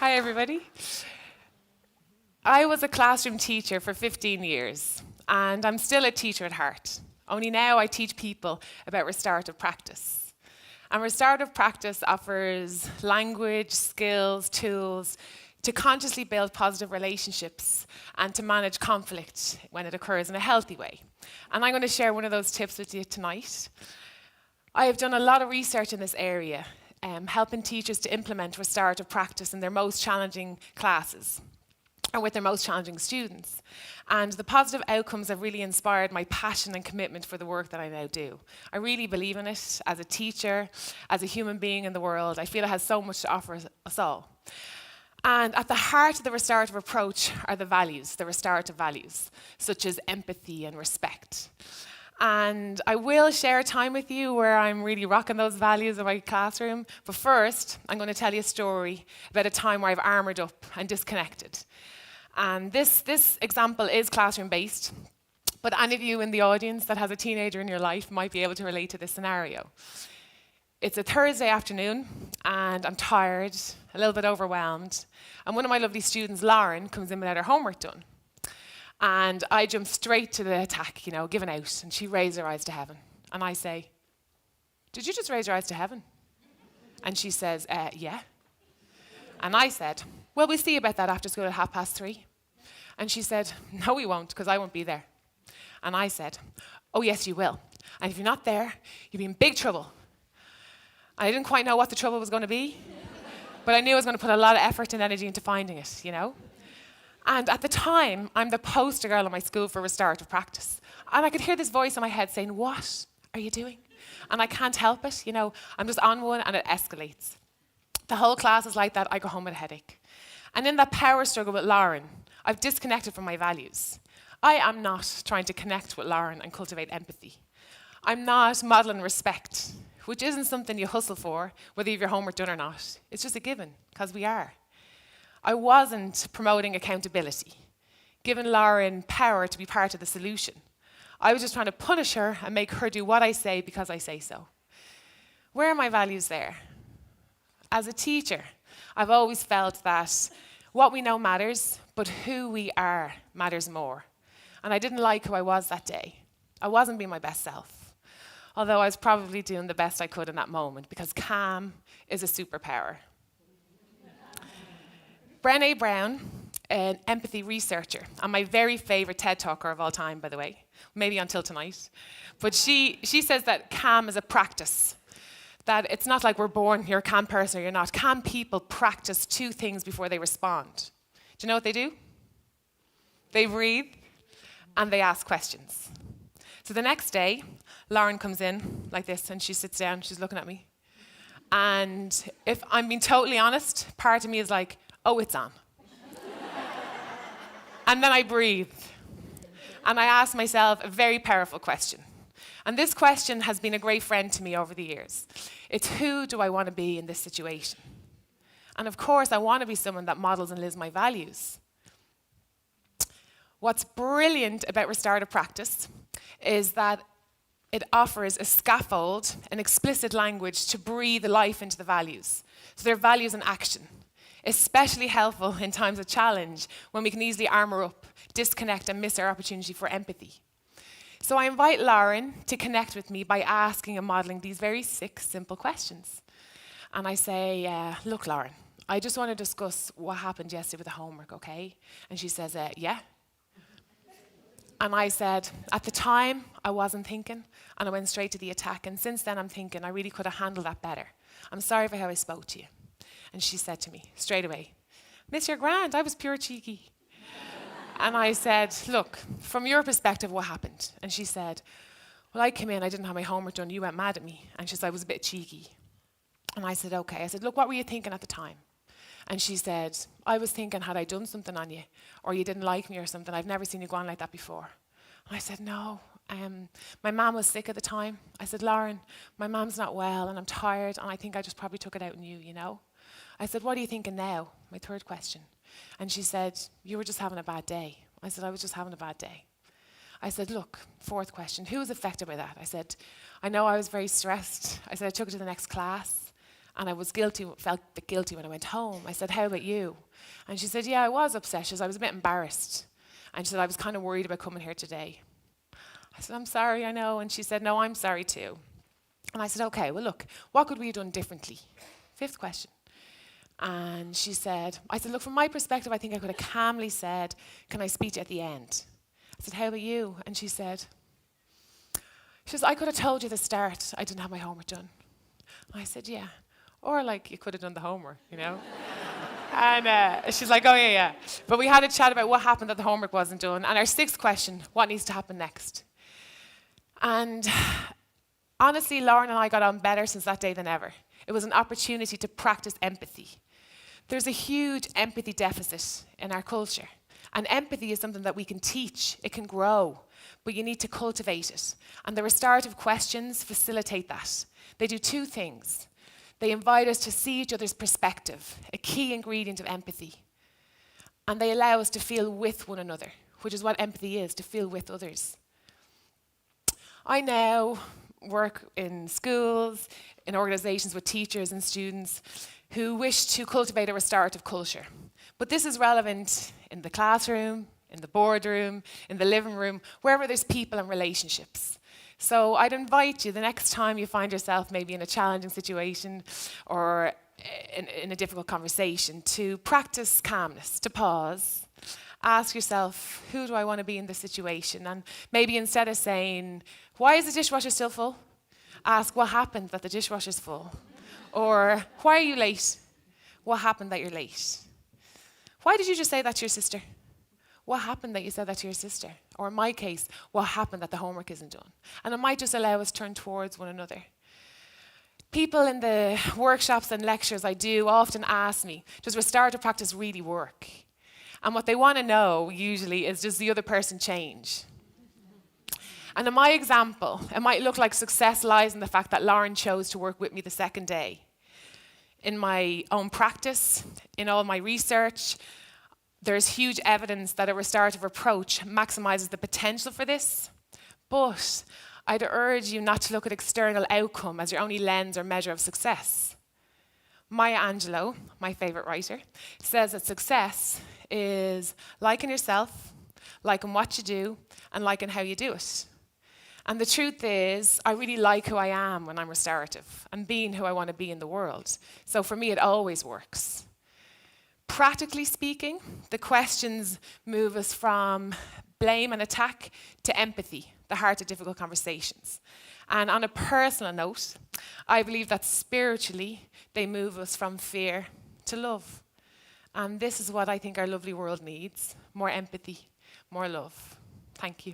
Hi, everybody. I was a classroom teacher for 15 years, and I'm still a teacher at heart. Only now I teach people about restorative practice. And restorative practice offers language, skills, tools to consciously build positive relationships and to manage conflict when it occurs in a healthy way. And I'm going to share one of those tips with you tonight. I have done a lot of research in this area, helping teachers to implement restorative practice in their most challenging classes or with their most challenging students. And the positive outcomes have really inspired my passion and commitment for the work that I now do. I really believe in it as a teacher, as a human being in the world. I feel it has so much to offer us all. And at the heart of the restorative approach are the values, the restorative values, such as empathy and respect. And I will share a time with you where I'm really rocking those values in my classroom. But first, I'm going to tell you a story about a time where I've armoured up and disconnected. And this example is classroom-based, but any of you in the audience that has a teenager in your life might be able to relate to this scenario. It's a Thursday afternoon, and I'm tired, a little bit overwhelmed, and one of my lovely students, Lauren, comes in without her homework done. And I jump straight to the attack, giving out. And she raised her eyes to heaven. And I say, "Did you just raise your eyes to heaven?" And she says, "Yeah." And I said, "Well, we'll see about that after school at 3:30. And she said, "No, we won't, because I won't be there." And I said, "Oh, yes, you will. And if you're not there, you'll be in big trouble." I didn't quite know what the trouble was going to be, but I knew I was going to put a lot of effort and energy into finding it, And at the time, I'm the poster girl in my school for restorative practice. And I could hear this voice in my head saying, "What are you doing?" And I can't help it, I'm just on one and it escalates. The whole class is like that. I go home with a headache. And in that power struggle with Lauren, I've disconnected from my values. I am not trying to connect with Lauren and cultivate empathy. I'm not modelling respect, which isn't something you hustle for, whether you have your homework done or not. It's just a given, because we are. I wasn't promoting accountability, giving Lauren power to be part of the solution. I was just trying to punish her and make her do what I say because I say so. Where are my values there? As a teacher, I've always felt that what we know matters, but who we are matters more. And I didn't like who I was that day. I wasn't being my best self, although I was probably doing the best I could in that moment, because calm is a superpower. Brené Brown, an empathy researcher, and my very favorite TED talker of all time, by the way, maybe until tonight. But she says that calm is a practice, that it's not like we're born, you're a calm person or you're not. Calm people practice two things before they respond. Do you know what they do? They breathe and they ask questions. So the next day, Lauren comes in like this and she sits down, she's looking at me. And if I'm being totally honest, part of me is like, "Oh, it's on." And then I breathe. And I ask myself a very powerful question. And this question has been a great friend to me over the years. It's, who do I want to be in this situation? And of course, I want to be someone that models and lives my values. What's brilliant about restorative practice is that it offers a scaffold, an explicit language to breathe life into the values. So they're values in action. Especially helpful in times of challenge when we can easily armour up, disconnect and miss our opportunity for empathy. So I invite Lauren to connect with me by asking and modelling these very 6 simple questions. And I say, "Look, Lauren, I just want to discuss what happened yesterday with the homework, okay?" And she says, "Yeah." And I said, "At the time, I wasn't thinking, and I went straight to the attack. And since then, I'm thinking I really could have handled that better. I'm sorry for how I spoke to you." And she said to me straight away, "Miss, you're grand, I was pure cheeky." And I said, "Look, from your perspective, what happened?" And she said, "Well, I came in, I didn't have my homework done, you went mad at me." And she said, "I was a bit cheeky." And I said, "Okay." I said, "Look, what were you thinking at the time?" And she said, "I was thinking, had I done something on you, or you didn't like me or something? I've never seen you go on like that before." And I said, "No, my mum was sick at the time." I said, "Lauren, my mum's not well, and I'm tired, and I think I just probably took it out on you, I said, "What are you thinking now?" My 3rd question. And she said, "You were just having a bad day." I said, "I was just having a bad day." I said, "Look, 4th question, who was affected by that?" I said, "I know I was very stressed." I said, "I took it to the next class. And I was felt a bit guilty when I went home. I said, how about you? And she said, yeah, I was upset. She said, I was a bit embarrassed. And she said, I was kind of worried about coming here today. I said, I'm sorry, I know. And she said, no, I'm sorry too. And I said, okay, well, look, what could we have done differently? Fifth question. And she said, I said, look, from my perspective, I think I could have calmly said, can I speak to you at the end? I said, how about you? And she said, I could have told you at the start I didn't have my homework done. I said, yeah. Or like, you could have done the homework, you know? And she's like, oh, yeah. But we had a chat about what happened that the homework wasn't done. And our sixth question, what needs to happen next? And honestly, Lauren and I got on better since that day than ever. It was an opportunity to practice empathy. There's a huge empathy deficit in our culture. And empathy is something that we can teach. It can grow. But you need to cultivate it. And the restorative questions facilitate that. They do two things. They invite us to see each other's perspective, a key ingredient of empathy. And they allow us to feel with one another, which is what empathy is, to feel with others. I now work in schools, in organizations with teachers and students who wish to cultivate a restorative culture. But this is relevant in the classroom, in the boardroom, in the living room, wherever there's people and relationships. So I'd invite you the next time you find yourself maybe in a challenging situation or in a difficult conversation to practice calmness, to pause, ask yourself, who do I want to be in this situation? And maybe instead of saying, why is the dishwasher still full? Ask, what happened that the dishwasher's full? Or, why are you late? What happened that you're late? Why did you just say that to your sister? What happened that you said that to your sister? Or in my case, what happened that the homework isn't done? And it might just allow us to turn towards one another. People in the workshops and lectures I do often ask me, does restorative practice really work? And what they want to know usually is, does the other person change? And in my example, it might look like success lies in the fact that Lauren chose to work with me the second day. In my own practice, in all my research, there's huge evidence that a restorative approach maximizes the potential for this. But I'd urge you not to look at external outcome as your only lens or measure of success. Maya Angelou, my favorite writer, says that success is liking yourself, liking what you do, and liking how you do it. And the truth is, I really like who I am when I'm restorative and being who I want to be in the world. So for me, it always works. Practically speaking, the questions move us from blame and attack to empathy, the heart of difficult conversations. And on a personal note, I believe that spiritually, they move us from fear to love. And this is what I think our lovely world needs: more empathy, more love. Thank you.